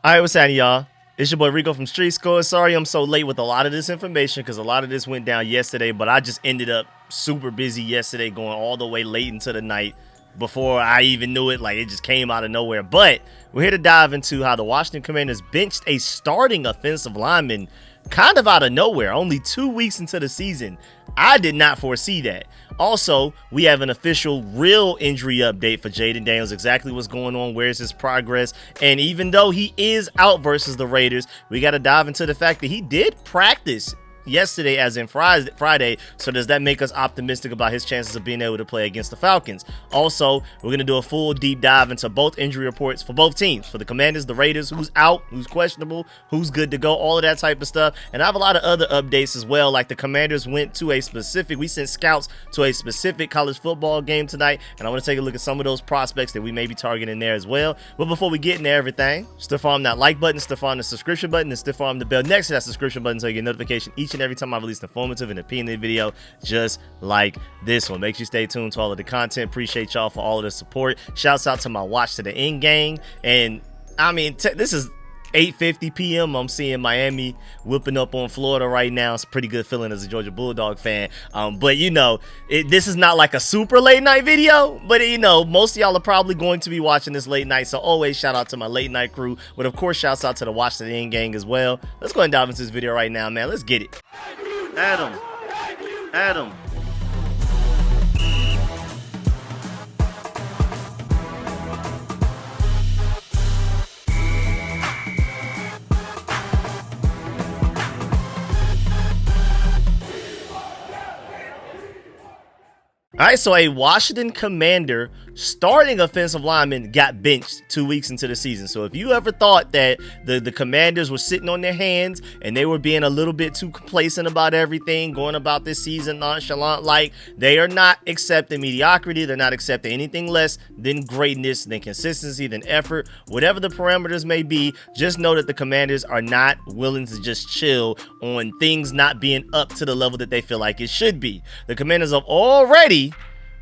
All right, what's happening, y'all? It's your boy Rico from StreetScores. Sorry I'm so late with a lot of this information because a lot of this went down yesterday, but I just ended up super busy yesterday, going all the way late into the night before I even knew it. Like, it just came out of nowhere. But we're here to dive into how the Washington Commanders benched a starting offensive lineman kind of out of nowhere, only 2 weeks into the season. I did not foresee that. Also, we have an official real injury update for Jayden Daniels, exactly what's going on, where's his progress, and even though he is out versus the Raiders, we got to dive into the fact that he did practice yesterday, as in Friday. So does that make us optimistic about his chances of being able to play against the Falcons? Also, we're going to do a full deep dive into both injury reports for both teams, for the Commanders, the Raiders, who's out, who's questionable, who's good to go, all of that type of stuff. And I have a lot of other updates as well, like the Commanders went to we sent scouts to a specific college football game tonight, and I want to take a look at some of those prospects that we may be targeting there as well. But before we get into everything, stiff arm that like button, stiff arm the subscription button, and stiff arm the bell next to that subscription button so you get notification each and every time I release an informative and opinionated video just like this one. Make sure you stay tuned to all of the content. Appreciate y'all for all of the support. Shouts out to my Watch to the End gang. And I mean, this is 8:50 p.m. I'm seeing Miami whipping up on Florida right now. It's a pretty good feeling as a Georgia Bulldog fan. But you know, this is not like a super late night video, but you know, most of y'all are probably going to be watching this late night. So always shout out to my late night crew. But of course, shouts out to the Watch to the End gang as well. Let's go ahead and dive into this video right now, man. Let's get it. Adam. All right, so a Washington Commander starting offensive lineman got benched 2 weeks into the season. So if you ever thought that the Commanders were sitting on their hands and they were being a little bit too complacent about everything, going about this season nonchalant, like, they are not accepting mediocrity. They're not accepting anything less than greatness, than consistency, than effort, whatever the parameters may be. Just know that the Commanders are not willing to just chill on things not being up to the level that they feel like it should be. The Commanders have already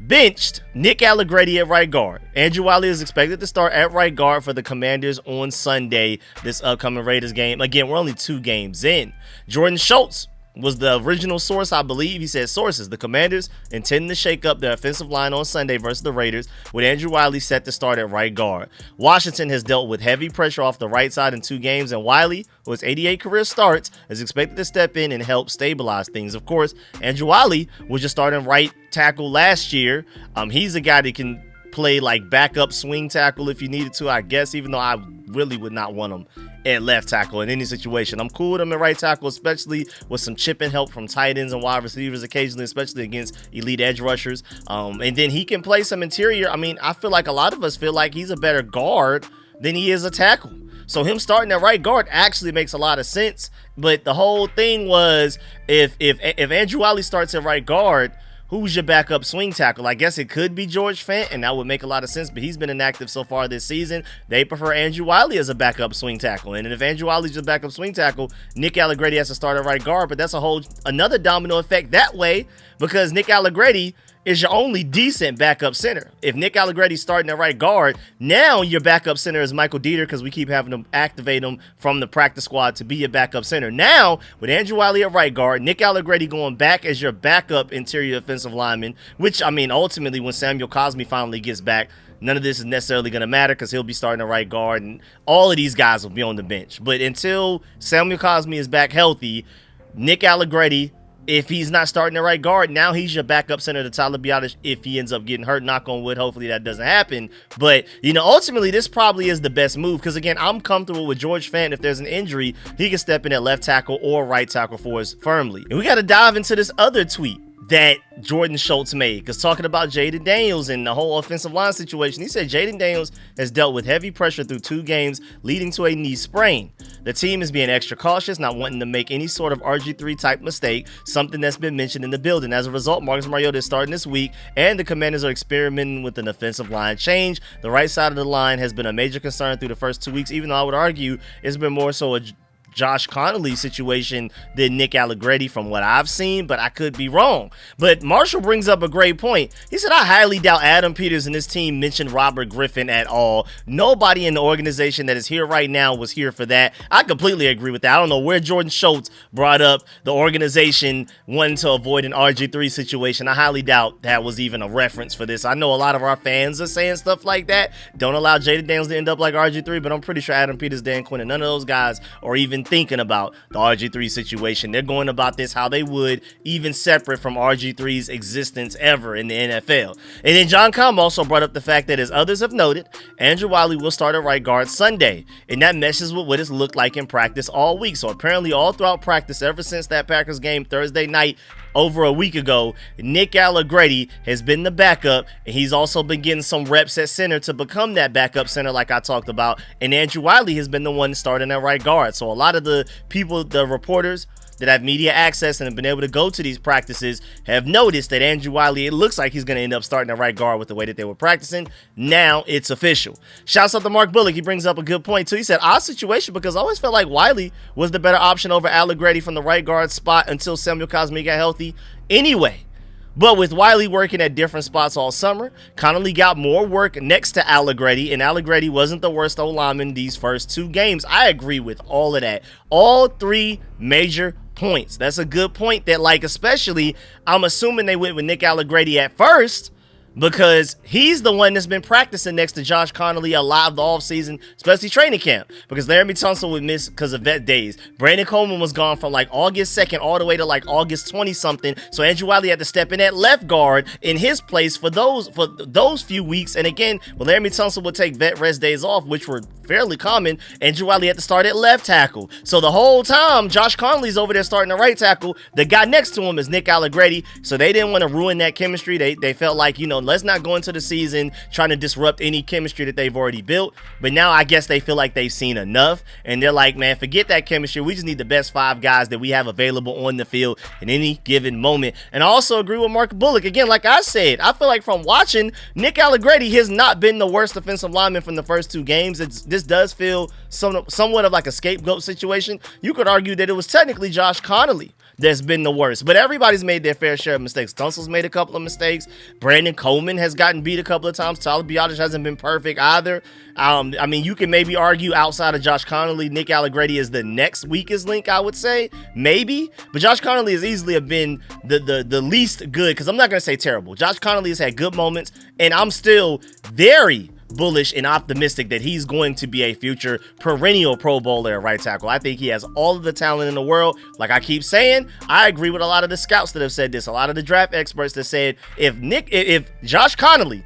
benched Nick Allegretti at right guard. Andrew Wiley is expected to start at right guard for the Commanders on Sunday, this upcoming Raiders game. Again, we're only 2 games in. Jordan Schultz was the original source, I believe. He said sources, the Commanders intend to shake up their offensive line on Sunday versus the Raiders, with Andrew Wiley set to start at right guard. Washington has dealt with heavy pressure off the right side in 2 games, and Wiley, who has 88 career starts, is expected to step in and help stabilize things. Of course, Andrew Wiley was just starting right tackle last year. He's a guy that can play like backup swing tackle if you needed to, I guess, even though I really would not want him at left tackle in any situation. I'm cool with him at right tackle, especially with some chipping help from tight ends and wide receivers occasionally, especially against elite edge rushers. And then he can play some interior. I mean, I feel like a lot of us feel like he's a better guard than he is a tackle. So him starting at right guard actually makes a lot of sense. But the whole thing was, if Andrew Wiley starts at right guard, who's your backup swing tackle? I guess it could be George Fant, and that would make a lot of sense, but he's been inactive so far this season. They prefer Andrew Wiley as a backup swing tackle, and if Andrew Wiley's your backup swing tackle, Nick Allegretti has to start at right guard, but that's another domino effect that way, because Nick Allegretti is your only decent backup center. If Nick Allegretti's starting at right guard, now your backup center is Michael Dieter, because we keep having to activate him from the practice squad to be your backup center. Now, with Andrew Wiley at right guard, Nick Allegretti going back as your backup interior offensive lineman, which, I mean, ultimately, when Samuel Cosmi finally gets back, none of this is necessarily going to matter because he'll be starting at right guard, and all of these guys will be on the bench. But until Samuel Cosmi is back healthy, Nick Allegretti, if he's not starting at right guard, now he's your backup center to Tyler Biadasz if he ends up getting hurt. Knock on wood, hopefully that doesn't happen. But, you know, ultimately, this probably is the best move because, again, I'm comfortable with George Fant. If there's an injury, he can step in at left tackle or right tackle for us firmly. And we got to dive into this other tweet that Jordan Schultz made, because talking about Jayden Daniels and the whole offensive line situation, he said Jayden Daniels has dealt with heavy pressure through 2 games, leading to a knee sprain. The team is being extra cautious, not wanting to make any sort of RG3 type mistake, something that's been mentioned in the building. As a result, Marcus Mariota is starting this week, and the Commanders are experimenting with an offensive line change. The right side of the line has been a major concern through the first 2 weeks, even though I would argue it's been more so a Josh Connolly situation than Nick Allegretti from what I've seen, but I could be wrong. But Marshall brings up a great point. He said, I highly doubt Adam Peters and his team mentioned Robert Griffin at all. Nobody in the organization that is here right now was here for that. I completely agree with that. I don't know where Jordan Schultz brought up the organization wanting to avoid an RG3 situation. I highly doubt that was even a reference for this. I know a lot of our fans are saying stuff like that. Don't allow Jayden Daniels to end up like RG3, but I'm pretty sure Adam Peters, Dan Quinn, and none of those guys are even thinking about the RG3 situation. They're going about this how they would, even separate from RG3's existence ever in the NFL. And then John Com also brought up the fact that, as others have noted, Andrew Wiley will start at right guard Sunday, and that meshes with what it's looked like in practice all week. So apparently all throughout practice, ever since that Packers game Thursday night over a week ago, Nick Allegretti has been the backup, and he's also been getting some reps at center to become that backup center like I talked about, and Andrew Wiley has been the one starting at right guard. So a lot of the people, the reporters that have media access and have been able to go to these practices have noticed that Andrew Wiley, it looks like he's going to end up starting at right guard with the way that they were practicing. Now it's official. Shouts out to Mark Bullock. He brings up a good point too. He said, odd situation, because I always felt like Wiley was the better option over Allegretti from the right guard spot until Samuel Cosme got healthy anyway. But with Wiley working at different spots all summer, Connolly got more work next to Allegretti, and Allegretti wasn't the worst O-lineman these first two games. I agree with all of that. All three major points. That's a good point that, like, especially, I'm assuming they went with Nick Allegretti at first, because he's the one that's been practicing next to Josh Connolly a lot of the offseason, especially training camp, because Laramie Tunsil would miss because of vet days. Brandon Coleman was gone from like August 2nd all the way to like August 20-something, so Andrew Wiley had to step in at left guard in his place for those few weeks. And again, when Laramie Tunsil would take vet rest days off, which were fairly common, Andrew Wiley had to start at left tackle. So the whole time, Josh Connolly's over there starting the right tackle. The guy next to him is Nick Allegretti, so they didn't want to ruin that chemistry. They felt like, you know, let's not go into the season trying to disrupt any chemistry that they've already built. But now I guess they feel like they've seen enough, and they're like, man, forget that chemistry. We just need the best 5 guys that we have available on the field in any given moment. And I also agree with Mark Bullock. Again, like I said, I feel like from watching, Nick Allegretti has not been the worst offensive lineman from the first 2 games. This does feel somewhat of like a scapegoat situation. You could argue that it was technically Josh Connolly that's been the worst, but everybody's made their fair share of mistakes. Tunsil's made a couple of mistakes. Brandon Coleman has gotten beat a couple of times. Tyler Biadasz hasn't been perfect either. I mean, you can maybe argue outside of Josh Connolly, Nick Allegretti is the next weakest link, I would say, maybe. But Josh Connolly has easily have been the least good, because I'm not going to say terrible. Josh Connolly has had good moments, and I'm still very bullish and optimistic that he's going to be a future perennial Pro Bowler at right tackle. I think he has all of the talent in the world. Like I keep saying, I agree with a lot of the scouts that have said this, a lot of the draft experts that said if Josh Connolly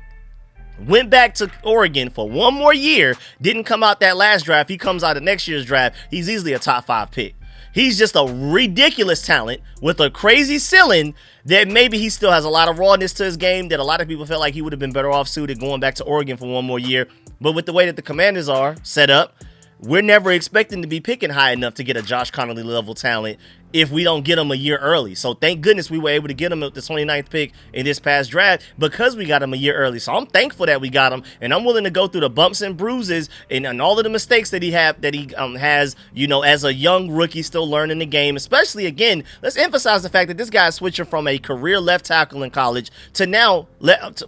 went back to Oregon for one more year, didn't come out that last draft, he comes out of next year's draft, he's easily a top 5 pick. He's just a ridiculous talent with a crazy ceiling that maybe he still has a lot of rawness to his game that a lot of people felt like he would have been better off suited going back to Oregon for one more year. But with the way that the Commanders are set up, we're never expecting to be picking high enough to get a Josh Connolly level talent if we don't get him a year early. So thank goodness we were able to get him at the 29th pick in this past draft, because we got him a year early. So I'm thankful that we got him, and I'm willing to go through the bumps and bruises and all of the mistakes that he has, you know, as a young rookie still learning the game. Especially, again, let's emphasize the fact that this guy is switching from a career left tackle in college to now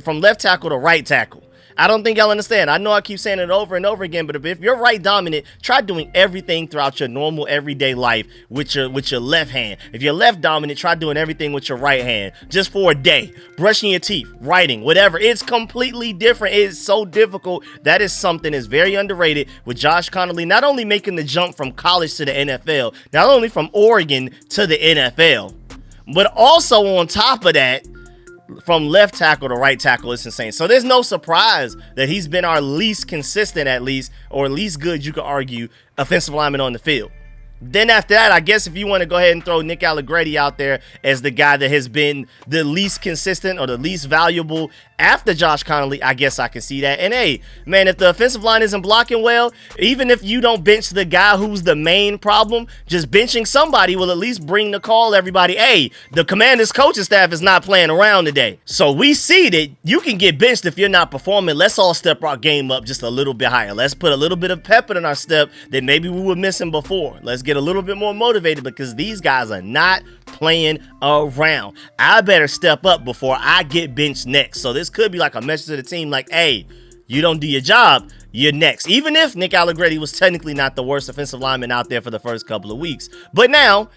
from left tackle to right tackle. I don't think y'all understand. I know I keep saying it over and over again, but if you're right dominant, try doing everything throughout your normal everyday life with your left hand. If you're left dominant, try doing everything with your right hand just for a day. Brushing your teeth, writing, whatever. It's completely different. It is so difficult. That is something that's very underrated with Josh Connolly, not only making the jump from college to the NFL, not only from Oregon to the NFL, but also on top of that, from left tackle to right tackle. It's insane. So there's no surprise that he's been our least consistent, at least, or least good, you could argue, offensive lineman on the field. Then after that, I guess if you want to go ahead and throw Nick Allegretti out there as the guy that has been the least consistent or the least valuable after Josh Connolly, I guess I can see that. And hey, man, if the offensive line isn't blocking well, even if you don't bench the guy who's the main problem, just benching somebody will at least bring the call everybody, hey, the Commanders coaching staff is not playing around today. So we see that you can get benched if you're not performing. Let's all step our game up just a little bit higher. Let's put a little bit of pep in our step that maybe we were missing before. Let's get a little bit more motivated because these guys are not playing around. I better step up before I get benched next. So this could be like a message to the team like, hey, you don't do your job, you're next. Even if Nick Allegretti was technically not the worst offensive lineman out there for the first couple of weeks. But now,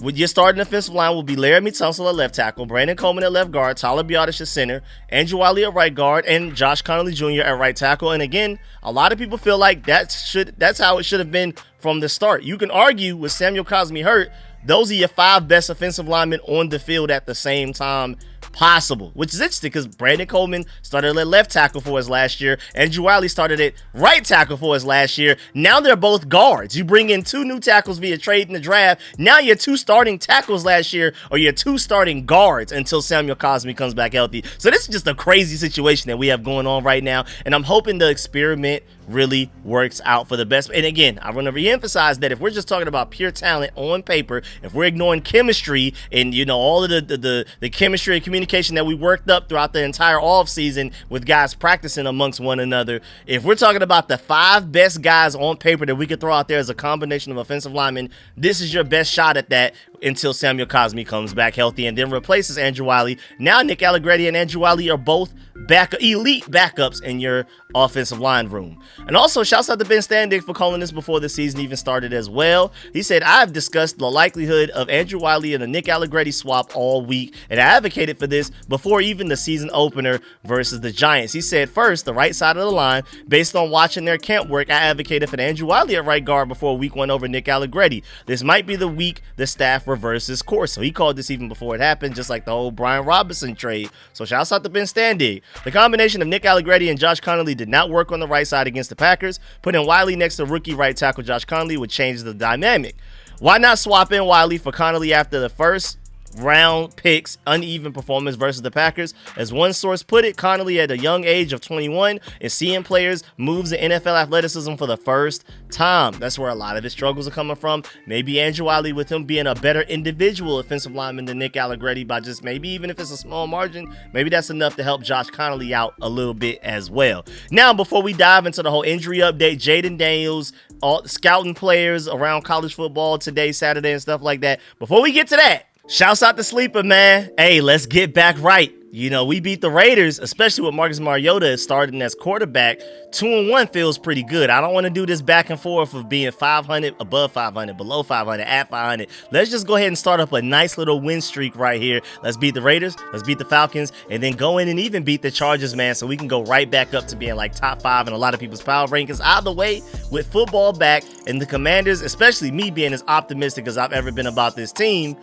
with your starting offensive line will be Laramie Tunsil at left tackle, Brandon Coleman at left guard, Tyler Biadasz at center, Andrew Wiley at right guard, and Josh Connolly Jr. at right tackle. And again, a lot of people feel like that's how it should have been from the start. You can argue with Samuel Cosmi hurt, those are your 5 best offensive linemen on the field at the same time possible, which is interesting because Brandon Coleman started at left tackle for us last year. Andrew Wiley started at right tackle for us last year. Now they're both guards. You bring in 2 new tackles via trade in the draft. Now your 2 starting tackles last year are your 2 starting guards until Samuel Cosmi comes back healthy. So this is just a crazy situation that we have going on right now, and I'm hoping the experiment really works out for the best. And again, I want to reemphasize that if we're just talking about pure talent on paper, if we're ignoring chemistry and all of the chemistry and communication that we worked up throughout the entire offseason with guys practicing amongst one another, if we're talking about the 5 best guys on paper that we could throw out there as a combination of offensive linemen, this is your best shot at that until Samuel Cosmi comes back healthy and then replaces Andrew Wiley. Now Nick Allegretti and Andrew Wiley are both elite backups in your offensive line room. And also, shouts out to Ben Standig for calling this before the season even started as well. He said, I've discussed the likelihood of Andrew Wiley and the Nick Allegretti swap all week, and I advocated for this before even the season opener versus the Giants. He said, first, the right side of the line, based on watching their camp work, I advocated for Andrew Wiley at right guard before week 1 over Nick Allegretti. This might be the week the staff reverses course. So he called this even before it happened, just like the whole Brian Robinson trade. So shouts out to Ben Standig. The combination of Nick Allegretti and Josh Connolly did not work on the right side against the Packers. Putting Wiley next to rookie right tackle Josh Connolly would change the dynamic. Why not swap in Wiley for Connolly after the first round picks uneven performance versus the Packers? As one source put it, Connolly at a young age of 21 is seeing players moves in NFL athleticism for the first time. That's where a lot of his struggles are coming from. Maybe Andrew Wiley, with him being a better individual offensive lineman than Nick Allegretti by just maybe even if it's a small margin, maybe that's enough to help Josh Connolly out a little bit as well. Now, before we dive into the whole injury update, Jayden Daniels, all scouting players around college football today, Saturday, and stuff like that. Before we get to that, shouts out to Sleeper, man. Hey, let's get back right. We beat the Raiders, especially with Marcus Mariota starting as quarterback. 2-1 feels pretty good. I don't want to do this back and forth of being 500, above 500, below 500, at 500. Let's just go ahead and start up a nice little win streak right here. Let's beat the Raiders, let's beat the Falcons, and then go in and even beat the Chargers, man, so we can go right back up to being like top 5 in a lot of people's power rankings. Either way, with football back and the Commanders, especially me being as optimistic as I've ever been about this team,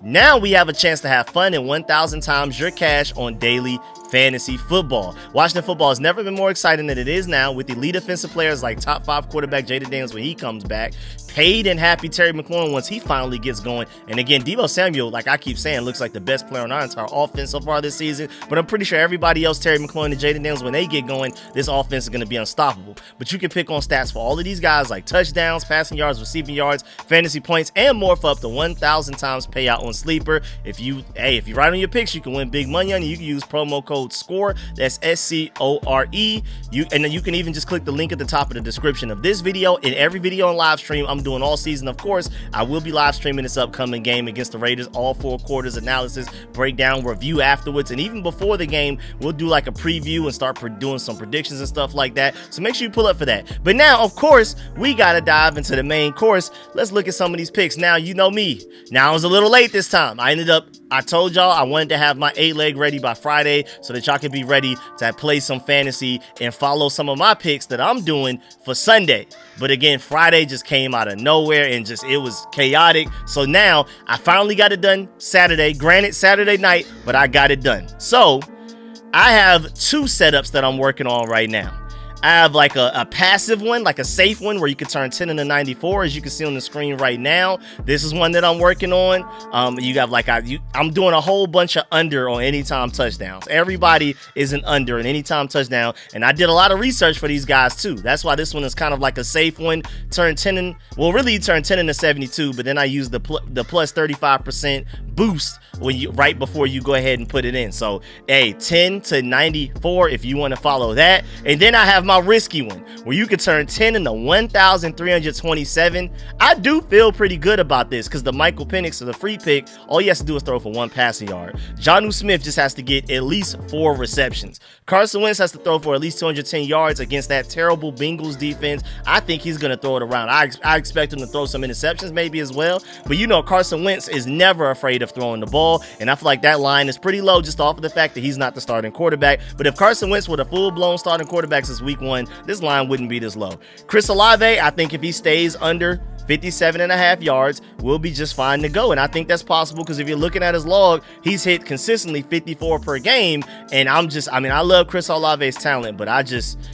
now we have a chance to have fun and 1,000 times your cash on daily fantasy football. Washington football has never been more exciting than it is now, with elite offensive players like top 5 quarterback Jayden Daniels when he comes back, paid and happy Terry McLaurin once he finally gets going. And again, Deebo Samuel, like I keep saying, looks like the best player on our entire offense so far this season. But I'm pretty sure everybody else, Terry McLaurin and Jayden Daniels, when they get going, this offense is going to be unstoppable. But you can pick on stats for all of these guys like touchdowns, passing yards, receiving yards, fantasy points, and more for up to 1,000 times payout on Sleeper. If you write on your picks, you can win big money on it. You can use promo code SCORE. That's SCORE. And then you can even just click the link at the top of the description of this video. In every video and live stream I'm doing all season, of course, I will be live streaming this upcoming game against the Raiders, all 4 quarters analysis, breakdown, review afterwards, and even before the game, we'll do like a preview and start doing some predictions and stuff like that. So make sure you pull up for that. But now, of course, we gotta dive into the main course. Let's look at some of these picks. Now, you know me. Now, I was a little late this time. I told y'all I wanted to have my 8-leg ready by Friday so that y'all could be ready to play some fantasy and follow some of my picks that I'm doing for Sunday. But again, Friday just came out of nowhere and it was chaotic. So now I finally got it done Saturday. Granted, Saturday night, but I got it done. So I have 2 setups that I'm working on right now. I have like a passive one, like a safe one where you can turn 10 into 94, as you can see on the screen right now. This is one that I'm working on. You got like I'm doing a whole bunch of under on anytime touchdowns. Everybody is an under an anytime touchdown, and I did a lot of research for these guys too. That's why this one is kind of like a safe one. Turn 10 in, well, really you turn 10 into 72, but then I use the plus 35% boost when you right before you go ahead and put it in. So 10 to 94 if you want to follow that. And then I have my risky one where you could turn 10 into 1,327. I do feel pretty good about this because the Michael Penix is the free pick. All he has to do is throw for 1 passing yard. Jonnu Smith just has to get at least 4 receptions. Carson Wentz has to throw for at least 210 yards against that terrible Bengals defense. I think he's going to throw it around. I expect him to throw some interceptions maybe as well. But you know, Carson Wentz is never afraid of throwing the ball, and I feel like that line is pretty low just off of the fact that he's not the starting quarterback. But if Carson Wentz were a full-blown starting quarterback since week 1, this line wouldn't be this low. Chris Olave, I think if he stays under 57.5 yards, will be just fine to go. And I think that's possible because if you're looking at his log, he's hit consistently 54 per game. And I love Chris Olave's talent, but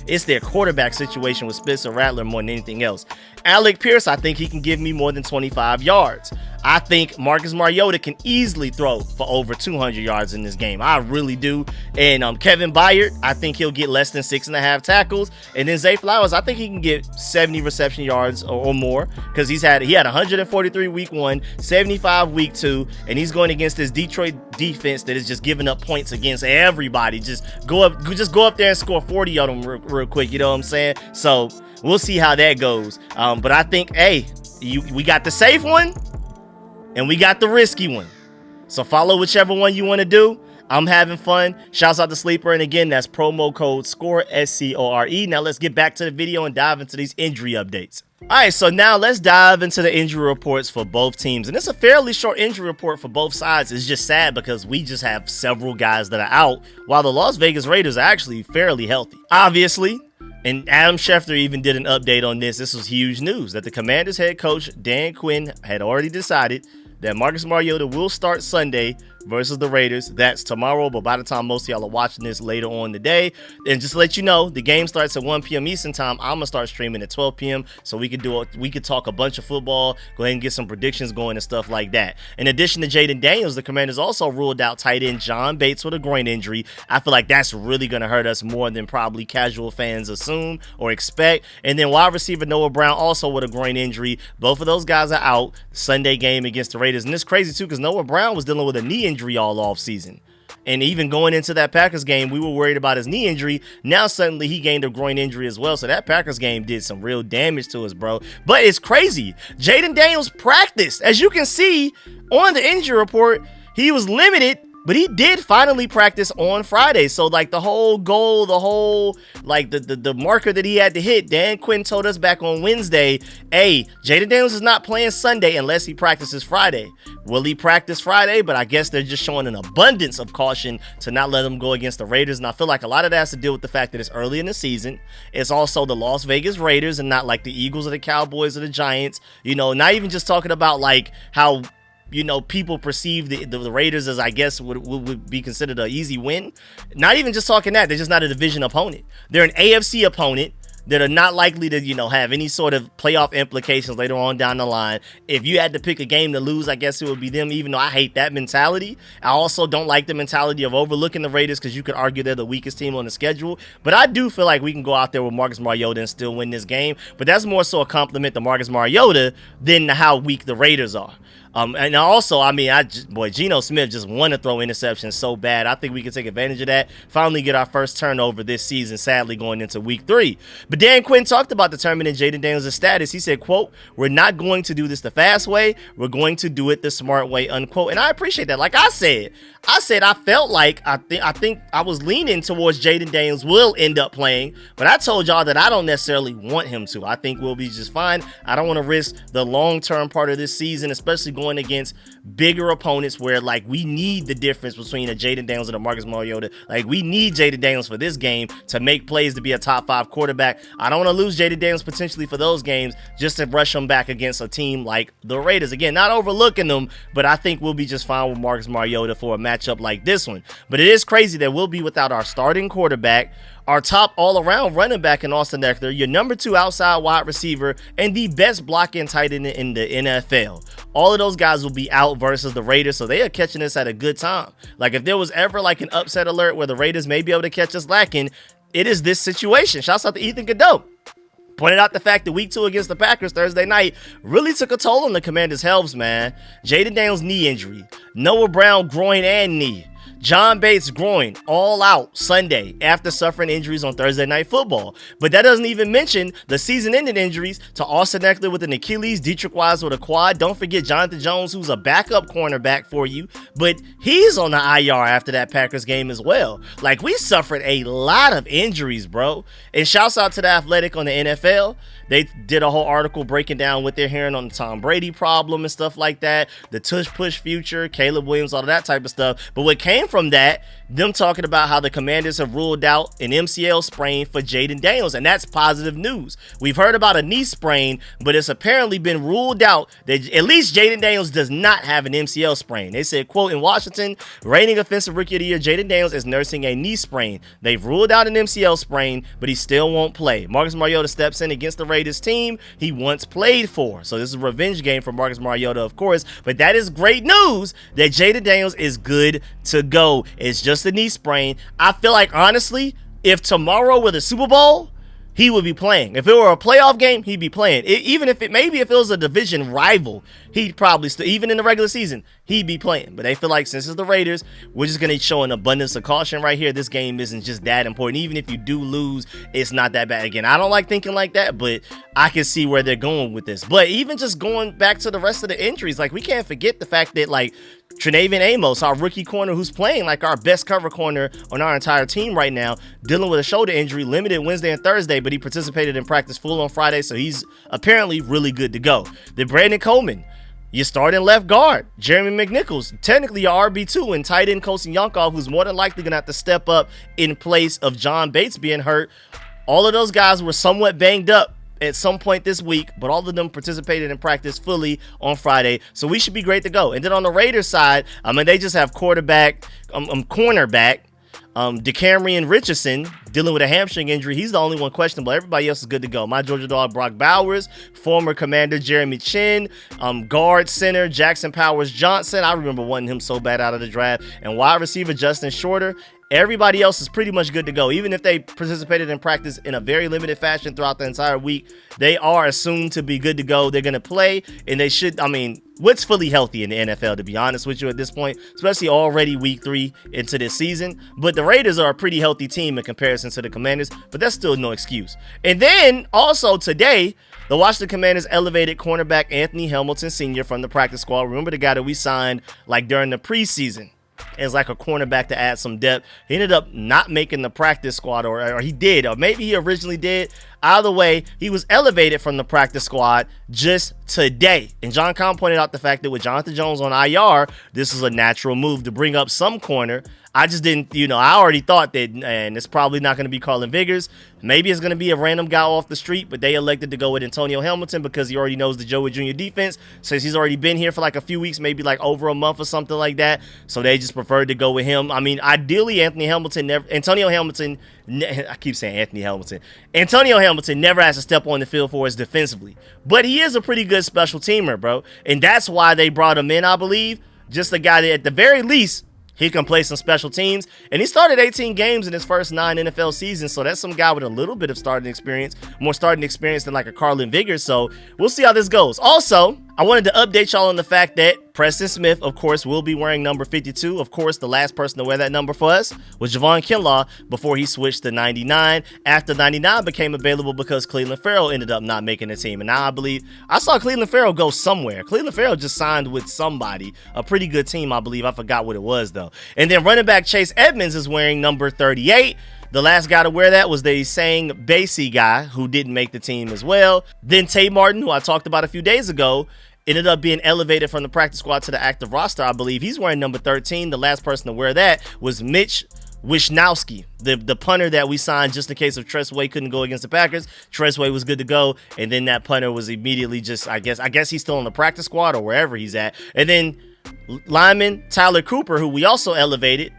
it's their quarterback situation with Spencer Rattler more than anything else. Alec Pierce, I think he can give me more than 25 yards. I think Marcus Mariota can easily throw for over 200 yards in this game. I really do. And Kevin Byard, I think he'll get less than 6.5 tackles. And then Zay Flowers, I think he can get 70 reception yards or more because he had 143 week 1, 75 week 2, and he's going against this Detroit defense that is just giving up points against everybody. Just go up there and score 40 of them real quick. You know what I'm saying? So we'll see how that goes. But I think, we got the safe one and we got the risky one. So follow whichever one you want to do. I'm having fun. Shouts out to Sleeper. And again, that's promo code SCORE, SCORE. Now let's get back to the video and dive into these injury updates. All right, so now let's dive into the injury reports for both teams. And it's a fairly short injury report for both sides. It's just sad because we just have several guys that are out, while the Las Vegas Raiders are actually fairly healthy. Obviously, and Adam Schefter even did an update on this. This was huge news that the Commanders head coach Dan Quinn had already decided that Marcus Mariota will start Sunday versus the Raiders. That's tomorrow, but by the time most of y'all are watching this later on today, and just to let you know, the game starts at 1 p.m. Eastern time. I'm gonna start streaming at 12 p.m. so we could talk a bunch of football, go ahead and get some predictions going and stuff like that. In addition to Jayden Daniels, the Commanders also ruled out tight end John Bates with a groin injury. I feel like that's really gonna hurt us more than probably casual fans assume or expect. And then wide receiver Noah Brown also with a groin injury. Both of those guys are out Sunday game against the Raiders. And it's crazy too because Noah Brown was dealing with a knee injury all off season. And even going into that Packers game, we were worried about his knee injury. Now suddenly he gained a groin injury as well. So that Packers game did some real damage to us, bro. But it's crazy. Jayden Daniels practiced. As you can see on the injury report, he was limited, but he did finally practice on Friday. So like the whole goal, the marker that he had to hit, Dan Quinn told us back on Wednesday, hey, Jayden Daniels is not playing Sunday unless he practices Friday. Will he practice Friday? But I guess they're just showing an abundance of caution to not let him go against the Raiders. And I feel like a lot of that has to deal with the fact that it's early in the season. It's also the Las Vegas Raiders and not like the Eagles or the Cowboys or the Giants. You know, not even just talking about like how, you know, people perceive the Raiders as, I guess, would be considered an easy win. Not even just talking that. They're just not a division opponent. They're an AFC opponent that are not likely to, you know, have any sort of playoff implications later on down the line. If you had to pick a game to lose, I guess it would be them, even though I hate that mentality. I also don't like the mentality of overlooking the Raiders because you could argue they're the weakest team on the schedule. But I do feel like we can go out there with Marcus Mariota and still win this game. But that's more so a compliment to Marcus Mariota than how weak the Raiders are. And also, I mean, Geno Smith just want to throw interceptions so bad. I think we can take advantage of that. Finally get our first turnover this season, sadly, going into week 3. But Dan Quinn talked about determining Jayden Daniels' status. He said, quote, "We're not going to do this the fast way. We're going to do it the smart way," unquote. And I appreciate that. Like I said I felt like I think I was leaning towards Jayden Daniels will end up playing, but I told y'all that I don't necessarily want him to. I think we'll be just fine. I don't want to risk the long-term part of this season, especially going against bigger opponents where, like, we need the difference between a Jayden Daniels and a Marcus Mariota. Like, we need Jayden Daniels for this game to make plays to be a top 5 quarterback. I don't want to lose Jayden Daniels potentially for those games just to rush him back against a team like the Raiders. Again, not overlooking them, but I think we'll be just fine with Marcus Mariota for a matchup like this one. But it is crazy that we'll be without our starting quarterback, our top all-around running back in Austin Eckler, your number 2 outside wide receiver, and the best blocking tight end in the NFL. All of those guys will be out versus the Raiders, so they are catching us at a good time. Like, if there was ever like an upset alert where the Raiders may be able to catch us lacking, it is this situation. Shouts out to Ethan Godot. Pointed out the fact that week 2 against the Packers Thursday night really took a toll on the Commanders' health, man. Jayden Daniels knee injury, Noah Brown groin and knee, John Bates groin all out Sunday after suffering injuries on Thursday Night Football. But that doesn't even mention the season-ending injuries to Austin Eckler with an Achilles, Dietrich Wise with a quad. Don't forget Jonathan Jones, who's a backup cornerback for you, but he's on the IR after that Packers game as well. Like, we suffered a lot of injuries, bro. And shouts out to The Athletic on the NFL. They did a whole article breaking down what they're hearing on the Tom Brady problem and stuff like that, the tush-push future, Caleb Williams, all of that type of stuff. But what came from that, them talking about how the Commanders have ruled out an MCL sprain for Jayden Daniels, and that's positive news. We've heard about a knee sprain, but it's apparently been ruled out that at least Jayden Daniels does not have an MCL sprain. They said, quote, in Washington, reigning offensive rookie of the year, Jayden Daniels is nursing a knee sprain. They've ruled out an MCL sprain, but he still won't play. Marcus Mariota steps in against the Raiders team he once played for. So this is a revenge game for Marcus Mariota, of course, but that is great news that Jayden Daniels is good to go. It's just a knee sprain. I feel like, honestly, if tomorrow were the Super Bowl, he would be playing. If it were a playoff game, he'd be playing. Even if it was a division rival, he'd probably still, even in the regular season, he'd be playing. But they feel like since it's the Raiders, we're just going to show an abundance of caution right here. This game isn't just that important. Even if you do lose, it's not that bad. Again, I don't like thinking like that, but I can see where they're going with this. But even just going back to the rest of the injuries, like, we can't forget the fact that, like, Tre'Navon Amos, our rookie corner who's playing like our best cover corner on our entire team right now, dealing with a shoulder injury, limited Wednesday and Thursday, but he participated in practice full on Friday, so he's apparently really good to go. Then Brandon Coleman, you start in left guard. Jeremy McNichols, technically your RB2, and tight end Kosi Yankov, who's more than likely going to have to step up in place of John Bates being hurt. All of those guys were somewhat banged up at some point this week, but all of them participated in practice fully on Friday, so we should be great to go. And then on the Raiders side, I mean, they just have cornerback DeCamerion Richardson dealing with a hamstring injury. He's the only one questionable. Everybody else is good to go. My Georgia dog Brock Bowers, former Commander Jeremy Chin, guard center Jackson Powers Johnson. I remember wanting him so bad out of the draft. And wide receiver Justin Shorter. Everybody else is pretty much good to go. Even if they participated in practice in a very limited fashion throughout the entire week, they are assumed to be good to go. They're going to play, and they should, I mean, what's fully healthy in the NFL, to be honest with you at this point, especially already week 3 into this season. But the Raiders are a pretty healthy team in comparison to the Commanders, but that's still no excuse. And then also today, the Washington Commanders elevated cornerback Anthony Hamilton Sr. from the practice squad. Remember the guy that we signed like during the preseason as like a cornerback to add some depth. He ended up not making the practice squad, or he did, or maybe he originally did. Either way, he was elevated from the practice squad just today. And John Kahn pointed out the fact that with Jonathan Jones on IR, this is a natural move to bring up some corner. I just didn't, I already thought that, and it's probably not going to be Carlin Vigors. Maybe it's going to be a random guy off the street, but they elected to go with Antonio Hamilton because he already knows the Joey Jr. defense, since he's already been here for like a few weeks, maybe like over a month or something like that. So they just preferred to go with him. I mean, ideally, Antonio Hamilton never has to step on the field for us defensively, but he is a pretty good special teamer, bro. And that's why they brought him in, I believe. Just a guy that at the very least, he can play some special teams, and he started 18 games in his first 9 NFL seasons, so that's some guy with a little bit of starting experience, more starting experience than like a Carlin Vigors, so we'll see how this goes. Also, I wanted to update y'all on the fact that Preston Smith, of course, will be wearing number 52. Of course, the last person to wear that number for us was Javon Kinlaw before he switched to 99. After 99 became available because Cleveland Farrell ended up not making the team. And now I believe I saw Cleveland Farrell go somewhere. Cleveland Farrell just signed with somebody, a pretty good team, I believe. I forgot what it was, though. And then running back Chase Edmonds is wearing number 38. The last guy to wear that was the Sang Basie guy who didn't make the team as well. Then Tay Martin, who I talked about a few days ago, ended up being elevated from the practice squad to the active roster, I believe. He's wearing number 13. The last person to wear that was Mitch Wishnowsky, the punter that we signed just in case if Tressway couldn't go against the Packers. Tressway was good to go, and then that punter was immediately just, I guess he's still on the practice squad or wherever he's at. And then lineman Tyler Cooper, who we also elevated,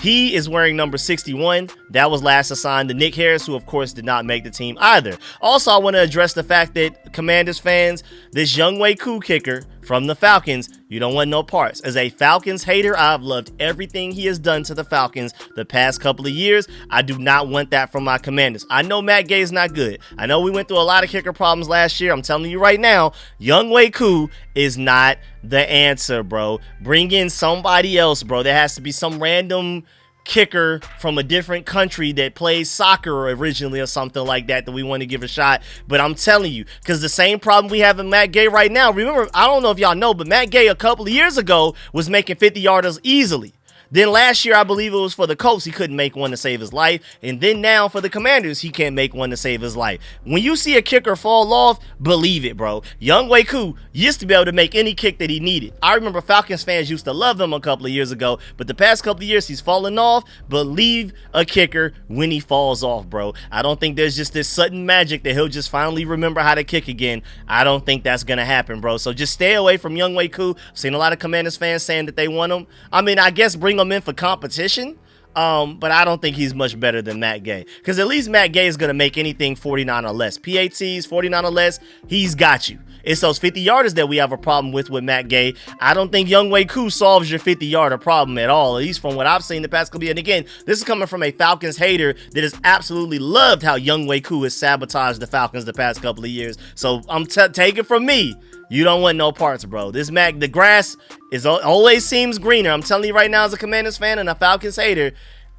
he is wearing number 61. That was last assigned to Nick Harris, who of course did not make the team either. Also, I want to address the fact that Commanders fans, this Younghoe Koo kicker from the Falcons, you don't want no parts. As a Falcons hater, I've loved everything he has done to the Falcons the past couple of years. I do not want that from my Commanders. I know Matt Gay is not good. I know we went through a lot of kicker problems last year. I'm telling you right now, Younghoe Koo is not the answer, bro. Bring in somebody else, bro. There has to be some random kicker from a different country that plays soccer originally or something like that we want to give a shot. But I'm telling you, because the same problem we have in Matt Gay right now, remember, I don't know if y'all know, but Matt Gay a couple of years ago was making 50-yarders easily. Then last year, I believe it was for the Colts, he couldn't make one to save his life. And then now for the Commanders, he can't make one to save his life. When you see a kicker fall off, believe it, bro. Younghoe Koo used to be able to make any kick that he needed. I remember Falcons fans used to love him a couple of years ago, but the past couple of years, he's fallen off. Believe a kicker when he falls off, bro. I don't think there's just this sudden magic that he'll just finally remember how to kick again. I don't think that's going to happen, bro. So just stay away from Younghoe Koo. I've seen a lot of Commanders fans saying that they want him. I mean, I guess bring him in for competition, but I don't think he's much better than Matt Gay, because at least Matt Gay is going to make anything 49 or less. PATs, 49 or less, he's got you. It's those 50-yarders that we have a problem with Matt Gay. I don't think Younghoe Koo solves your 50-yarder problem at all, at least from what I've seen the past couple of years. And again, this is coming from a Falcons hater that has absolutely loved how Younghoe Koo has sabotaged the Falcons the past couple of years. So I'm taking from me, you don't want no parts, bro. The grass always seems greener. I'm telling you right now, as a Commanders fan and a Falcons hater,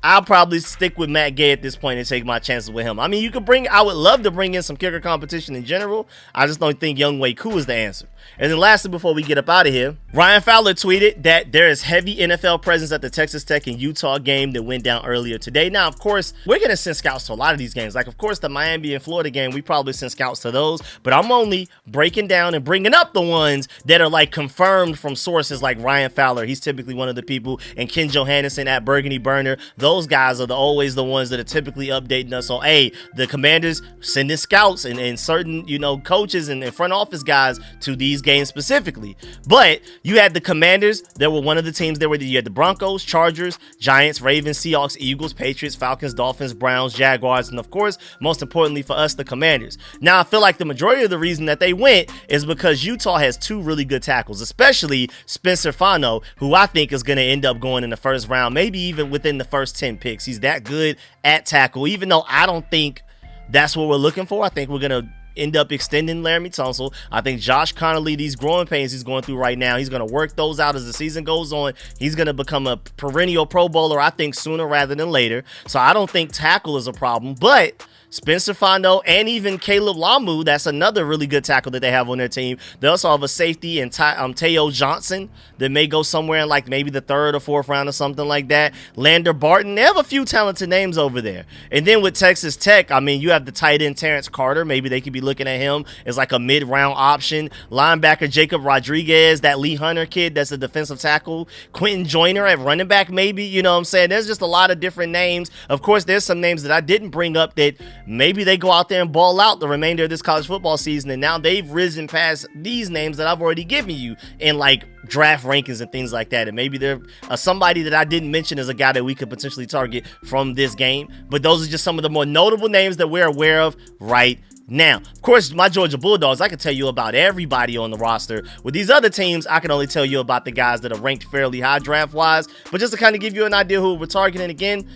I'll probably stick with Matt Gay at this point and take my chances with him. I mean, I would love to bring in some kicker competition in general. I just don't think Younghoe Koo is the answer. And then lastly, before we get up out of here, Ryan Fowler tweeted that there is heavy NFL presence at the Texas Tech and Utah game that went down earlier today. Now, of course, we're going to send scouts to a lot of these games. Like, of course, the Miami and Florida game, we probably send scouts to those. But I'm only breaking down and bringing up the ones that are, like, confirmed from sources like Ryan Fowler. He's typically one of the people. And Ken Johannesson at Burgundy Burner. Those guys are always the ones that are typically updating us on, hey, the Commanders sending scouts and certain, coaches and front office guys to these games specifically. But you had the Commanders that were one of the teams that were, you had the Broncos, Chargers, Giants, Ravens, Seahawks, Eagles, Patriots, Falcons, Dolphins, Browns, Jaguars, and of course, most importantly for us, the Commanders. Now, I feel like the majority of the reason that they went is because Utah has two really good tackles, especially Spencer Fano, who I think is going to end up going in the first round, maybe even within the first 10 picks. He's that good at tackle, even though I don't think that's what we're looking for. I think we're going to end up extending Laramie Tunsil. I think Josh Connolly, these growing pains he's going through right now, he's going to work those out as the season goes on. He's going to become a perennial Pro Bowler, I think, sooner rather than later. So I don't think tackle is a problem, but Spencer Fano and even Caleb Lamu, that's another really good tackle that they have on their team. They also have a safety and Teo Johnson that may go somewhere in like maybe the third or fourth round or something like that. Lander Barton, they have a few talented names over there. And then with Texas Tech, I mean, you have the tight end Terrence Carter. Maybe they could be looking at him as like a mid-round option. Linebacker Jacob Rodriguez, that Lee Hunter kid that's a defensive tackle. Quentin Joyner at running back maybe, you know what I'm saying? There's just a lot of different names. Of course, there's some names that I didn't bring up that maybe they go out there and ball out the remainder of this college football season, and now they've risen past these names that I've already given you in like draft rankings and things like that. And maybe they're somebody that I didn't mention as a guy that we could potentially target from this game. But those are just some of the more notable names that we're aware of right now. Of course, my Georgia Bulldogs, I can tell you about everybody on the roster. With these other teams, I can only tell you about the guys that are ranked fairly high draft-wise. But just to kind of give you an idea who we're targeting again,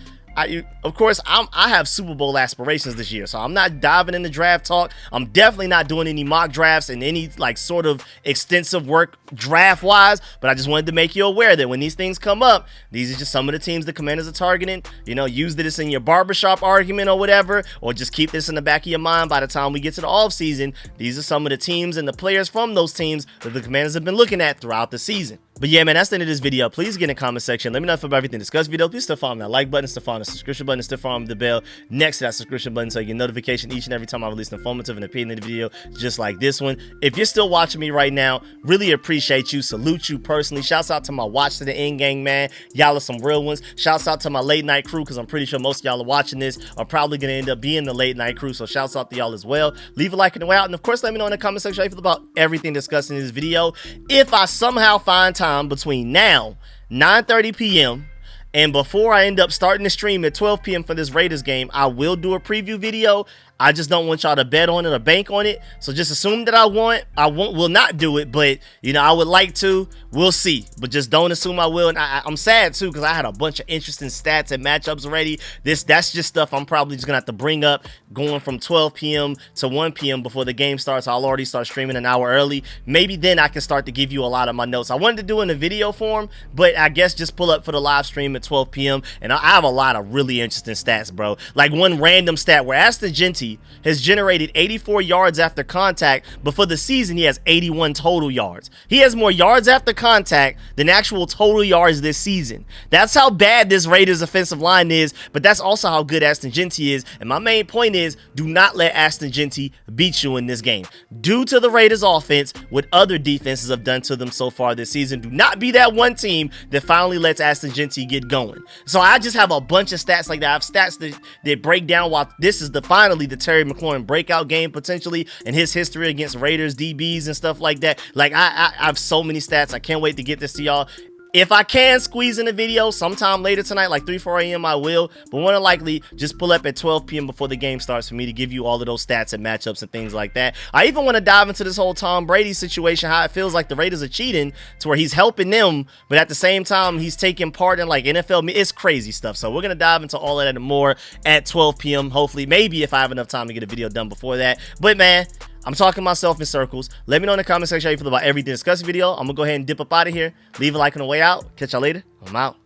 of course, I have Super Bowl aspirations this year, so I'm not diving into draft talk. I'm definitely not doing any mock drafts and any like sort of extensive work draft-wise, but I just wanted to make you aware that when these things come up, these are just some of the teams the Commanders are targeting. You know, use this in your barbershop argument or whatever, or just keep this in the back of your mind by the time we get to the offseason. These are some of the teams and the players from those teams that the Commanders have been looking at throughout the season. But yeah, man, that's the end of this video. Please get in the comment section. Let me know if about everything discussed video. Please still follow that like button, still follow the subscription button, still follow the bell next to that subscription button so you get notification each and every time I release an informative and opinionated video just like this one. If you're still watching me right now, really appreciate you. Salute you personally. Shouts out to my watch to the end gang, man. Y'all are some real ones. Shouts out to my late night crew, because I'm pretty sure most of y'all are watching this are probably going to end up being the late night crew. So shouts out to y'all as well. Leave a like on the way out. And of course, let me know in the comment section how you feel about everything discussed in this video. If I somehow find time between now 9:30 p.m. and before I end up starting the stream at 12 p.m. for this Raiders game, I will do a preview video. I just don't want y'all to bet on it or bank on it. So just assume that I will not do it. But, you know, I would like to. We'll see. But just don't assume I will. And I'm sad, too, because I had a bunch of interesting stats and matchups already. That's just stuff I'm probably just going to have to bring up going from 12 p.m. to 1 p.m. before the game starts. I'll already start streaming an hour early. Maybe then I can start to give you a lot of my notes. I wanted to do it in a video form, but I guess just pull up for the live stream at 12 p.m. And I have a lot of really interesting stats, bro. Like one random stat where Aston Genty has generated 84 yards after contact, but for the season he has 81 total yards. He has more yards after contact than actual total yards this season. That's how bad this Raiders offensive line is, but that's also how good Aston Genty is. And my main point is, do not let Aston Genty beat you in this game. Due to the Raiders offense, what other defenses have done to them so far this season, do not be that one team that finally lets Aston Genty get going. So I just have a bunch of stats like that. I have stats that break down why this is finally the Terry McLaurin breakout game potentially, and his history against Raiders DBs and stuff like that. Like I have so many stats. I can't wait to get this to y'all. If I can squeeze in a video sometime later tonight, like 3-4 a.m., I will. But more than likely, just pull up at 12 p.m. before the game starts for me to give you all of those stats and matchups and things like that. I even want to dive into this whole Tom Brady situation, how it feels like the Raiders are cheating to where he's helping them, but at the same time, he's taking part in like NFL. It's crazy stuff. So we're going to dive into all of that and more at 12 p.m. Hopefully, maybe if I have enough time to get a video done before that. But man, I'm talking myself in circles. Let me know in the comment section how you feel about everything discussed in the video. I'm going to go ahead and dip up out of here. Leave a like on the way out. Catch y'all later. I'm out.